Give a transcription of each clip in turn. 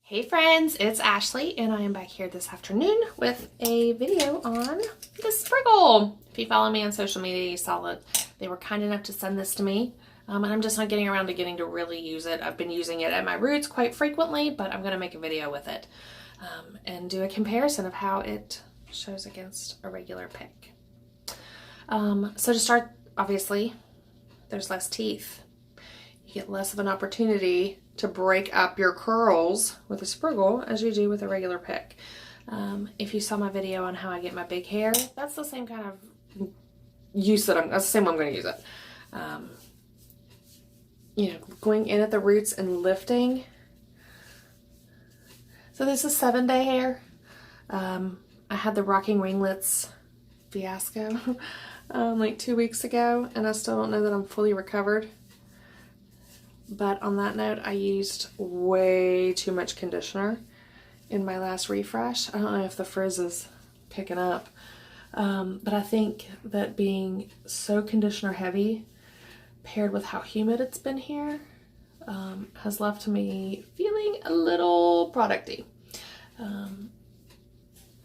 Hey friends, it's Ashley and I am back here this afternoon with a video on the Spriggle. If you follow me on social media, you saw that they were kind enough to send this to me. And I'm just not getting around to getting to really use it. I've been using it at my roots quite frequently, but I'm going to make a video with it and do a comparison of how it shows against a regular pick. So to start, obviously, there's less teeth. You get less of an opportunity to break up your curls with a Spriggle as you do with a regular pick. If you saw my video on how I get my big hair, that's the same kind of use that that's the same way I'm going to use it. You know, going in at the roots and lifting. So this is 7-day hair. I had the rocking ringlets fiasco like 2 weeks ago, and I still don't know that I'm fully recovered. But on that note, I used way too much conditioner in my last refresh. I don't know if the frizz is picking up, but I think that being so conditioner heavy paired with how humid it's been here has left me feeling a little producty.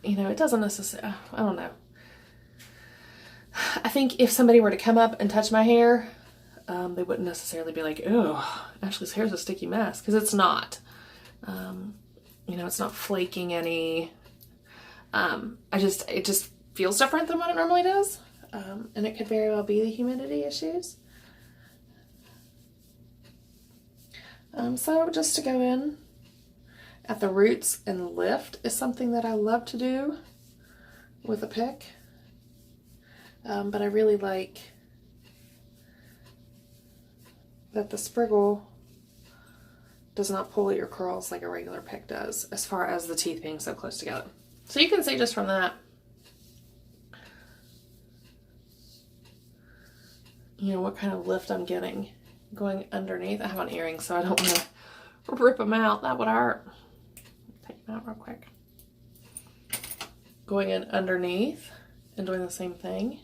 You know, it doesn't necessarily, I don't know. I think if somebody were to come up and touch my hair, they wouldn't necessarily be like, oh, Ashley's hair's a sticky mess, because it's not. You know, it's not flaking any. It just feels different than what it normally does. And it could very well be the humidity issues. So just to go in at the roots and lift is something that I love to do with a pick. But I really like that the Spriggle does not pull at your curls like a regular pick does, as far as the teeth being so close together. So you can see just from that, you know, what kind of lift I'm getting going underneath. I have on earrings, so I don't want to rip them out. That would hurt. Take them out real quick. Going in underneath and doing the same thing.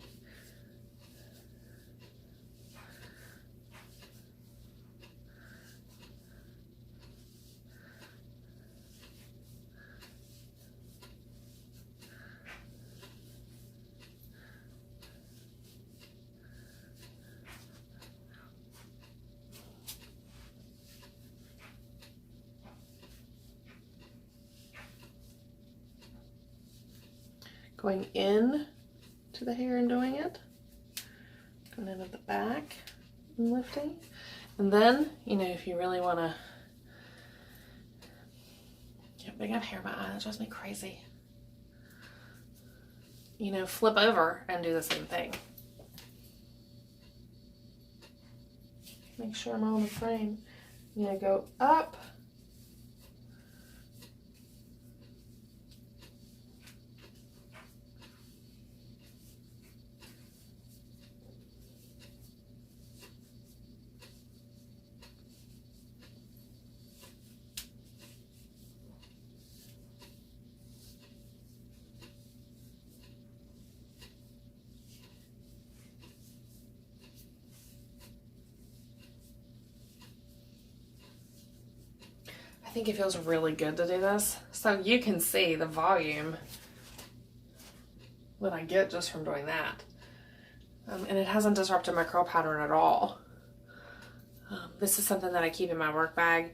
Going in to the hair and doing it. Going in at the back and lifting. And then, you know, if you really want to get big up hair in my eye, that drives me crazy. You know, flip over and do the same thing. Make sure I'm on the frame. You know, go up. I think it feels really good to do this. So you can see the volume that I get just from doing that. And it hasn't disrupted my curl pattern at all. This is something that I keep in my work bag.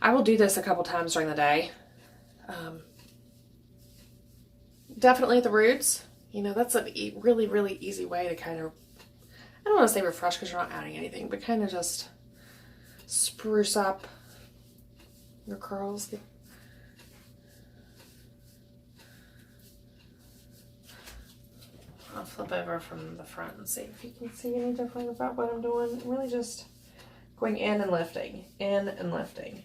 I will do this a couple times during the day. Definitely at the roots. You know, that's a really, really easy way to kind of, I don't want to say refresh because you're not adding anything, but kind of just spruce up your curls. I'll flip over from the front and see if you can see any different about what I'm doing. I'm really just going in and lifting, in and lifting.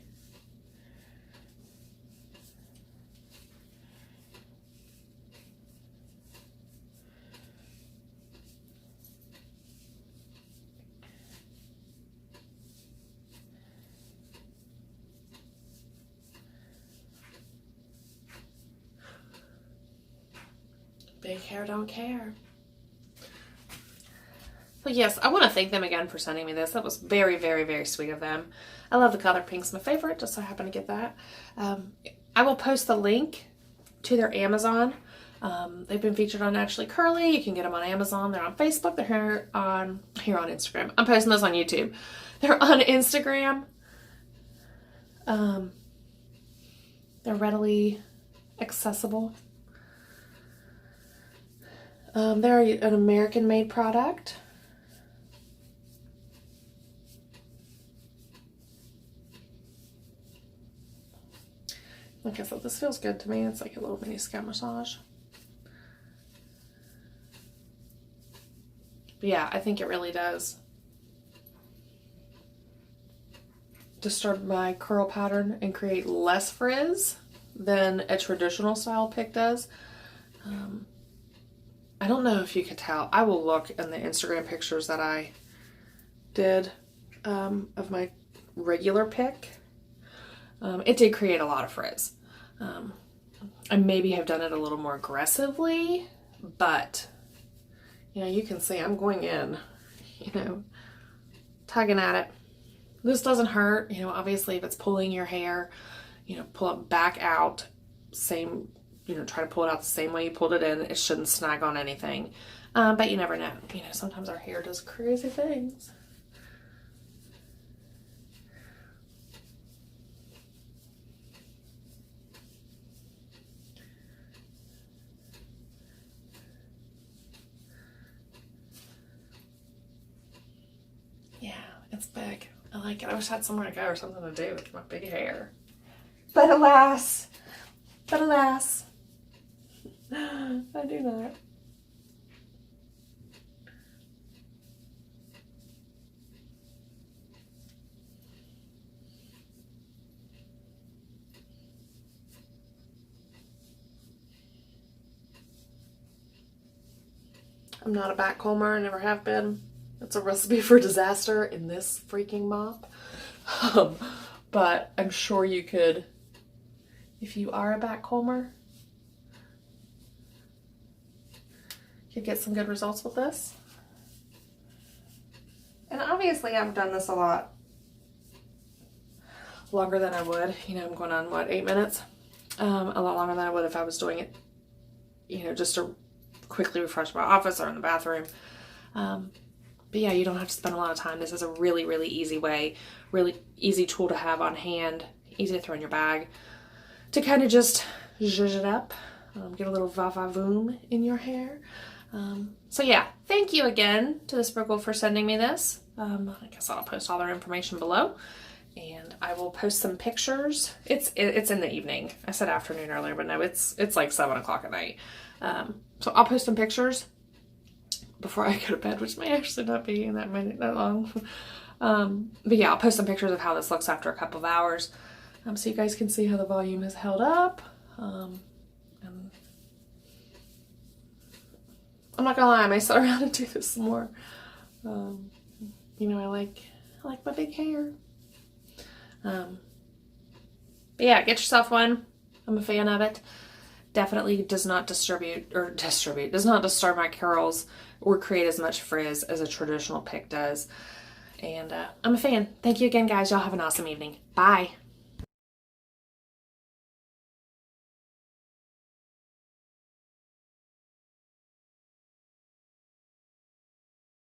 Big hair don't care. So But yes, I want to thank them again for sending me this. That was very, very, very sweet of them. I love the color pink's my favorite, just so I happen to get that. I will post the link to their Amazon. They've been featured on Naturally Curly. You can get them on Amazon. They're on Facebook. They're here on Instagram. I'm posting this on YouTube. They're on Instagram. They're readily accessible. They're an American-made product. Like I said, this feels good to me. It's like a little mini scalp massage. But yeah, I think it really does disturb my curl pattern and create less frizz than a traditional style pick does. I don't know if you could tell. I will look in the Instagram pictures that I did of my regular pick. It did create a lot of frizz. I maybe have done it a little more aggressively, but you know, you can see I'm going in, you know, tugging at it. This doesn't hurt, you know, obviously if it's pulling your hair, you know, pull it back out, same, you know, try to pull it out the same way you pulled it in. It shouldn't snag on anything. But you never know. You know, sometimes our hair does crazy things. Yeah, it's big. I like it. I wish I had somewhere to go or something to do with my big hair. But alas, I do not. I'm not a backcomber, I never have been. It's a recipe for disaster in this freaking mop. But I'm sure you could, if you are a backcomber, could get some good results with this. And obviously I've done this a lot longer than I would. You know, I'm going on, what, 8 minutes? A lot longer than I would if I was doing it, you know, just to quickly refresh my office or in the bathroom. But yeah, you don't have to spend a lot of time. This is a really, really easy way, really easy tool to have on hand, easy to throw in your bag, to kind of just zhuzh it up, get a little va-va-voom in your hair. So yeah, thank you again to the Spriggle for sending me this. I guess I'll post all their information below, and I will post some pictures. It's in the evening. I said afternoon earlier, but no, it's like 7 o'clock at night. So I'll post some pictures before I go to bed, which may actually not be that long. But yeah, I'll post some pictures of how this looks after a couple of hours, so you guys can see how the volume is held up. And I'm not gonna lie, I may sit around and do this some more. You know, I like my big hair. But yeah, get yourself one. I'm a fan of it. Definitely does not disturb my curls or create as much frizz as a traditional pick does. And I'm a fan. Thank you again, guys. Y'all have an awesome evening. Bye.